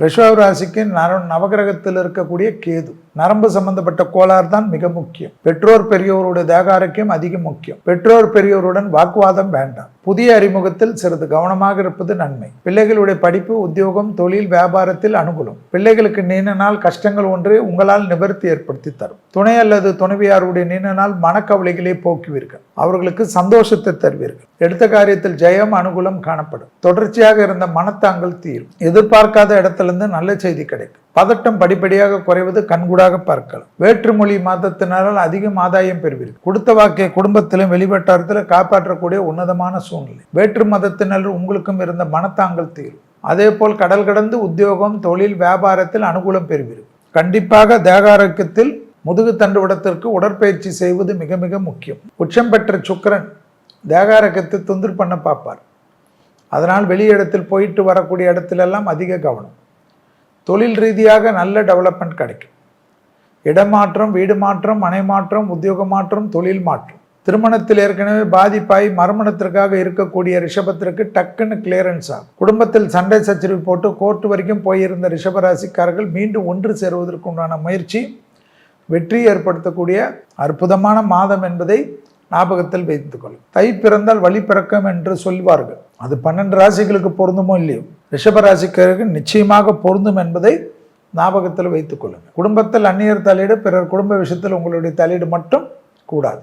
ரிஷப ராசிக்கு நவகிரகத்தில் இருக்கக்கூடிய கேது நரம்பு சம்பந்தப்பட்ட கோளாறு தான் மிக முக்கியம். பெற்றோர் பெரியோருடைய தேக ஆரோக்கியம் அதிக முக்கியம். பெற்றோர் பெரியோருடன் வாக்குவாதம் வேண்டாம். புதிய அறிமுகத்தில் சிறிது கவனமாக இருப்பது நன்மை. பிள்ளைகளுடைய படிப்பு, உத்தியோகம், தொழில், வியாபாரத்தில் அனுகூலம். பிள்ளைகளுக்கு நீண்ட நாள் கஷ்டங்கள் ஒன்று உங்களால் நிவர்த்தி ஏற்படுத்தி தரும். துணை அல்லது துணைவியாருடைய நீண்ட நாள் மனக்கவலைகளை போக்குவீர்கள். அவர்களுக்கு சந்தோஷத்தை தருவீர்கள். எடுத்த காரியத்தில் ஜெயம், அனுகூலம் காணப்படும். தொடர்ச்சியாக இருந்த மனத்தாங்கல் தீரும். எதிர்பார்க்காத இடத்திலிருந்து நல்ல செய்தி கிடைக்கும். பதட்டம் படிப்படியாக குறைவது கண்கூடாக பார்க்கலாம். வேற்றுமொழி மாதத்தினால் அதிகம் ஆதாயம் பெறுவீர்கள். கொடுத்த வாக்கை குடும்பத்திலும் வெளிவட்டாரத்திலும் காப்பாற்றக்கூடிய உன்னதமான சூழ்நிலை. வேற்று மதத்தினர் உங்களுக்கும் இருந்த மனத்தாங்கல் தீரும். அதே போல் கடல் கடந்து உத்தியோகம், தொழில், வியாபாரத்தில் அனுகூலம் பெறுவீர்கள். கண்டிப்பாக தேக ஆரோக்கியத்தில் முதுகு தண்டுவடத்திற்கு உடற்பயிற்சி செய்வது மிக மிக முக்கியம். உச்சம் பெற்ற சுக்கிரன் தேக ஆரோக்கியத்தை தொந்தரவு பண்ண பார்ப்பார். அதனால் வெளியிடத்தில் போயிட்டு வரக்கூடிய இடத்திலெல்லாம் அதிக கவனம். தொழில் ரீதியாக நல்ல டெவலப்மெண்ட் கிடைக்கும். இடமாற்றம், வீடு மாற்றம், மனை மாற்றம், உத்தியோக மாற்றம், தொழில் மாற்றம். திருமணத்தில் ஏற்கனவே பாதிப்பாய் மறுமணத்திற்காக இருக்கக்கூடிய ரிஷபத்திற்கு டக்குன்னு கிளியரன்ஸ் ஆகும். குடும்பத்தில் சண்டை சச்சரவு போட்டு கோர்ட்டு வரைக்கும் போயிருந்த ரிஷபராசிக்காரர்கள் மீண்டும் ஒன்று சேருவதற்கு உண்டான முயற்சி வெற்றி ஏற்படுத்தக்கூடிய அற்புதமான மாதம் என்பதை ஞாபகத்தில் வைத்துக் கொள்ளும். தை பிறந்தால் வழி பிறக்கம் என்று சொல்வார்கள். அது 12 ராசிகளுக்கு பொருந்துமோ இல்லையோ, ரிஷப ராசிக்காரருக்கு நிச்சயமாக பொருந்தும் என்பதை ஞாபகத்தில் வைத்துக் கொள்ளுங்கள். குடும்பத்தில் அந்நியர் தலையீடு, பிறர் குடும்ப விஷயத்தில் உங்களுடைய தலையீடு மட்டும் கூடாது.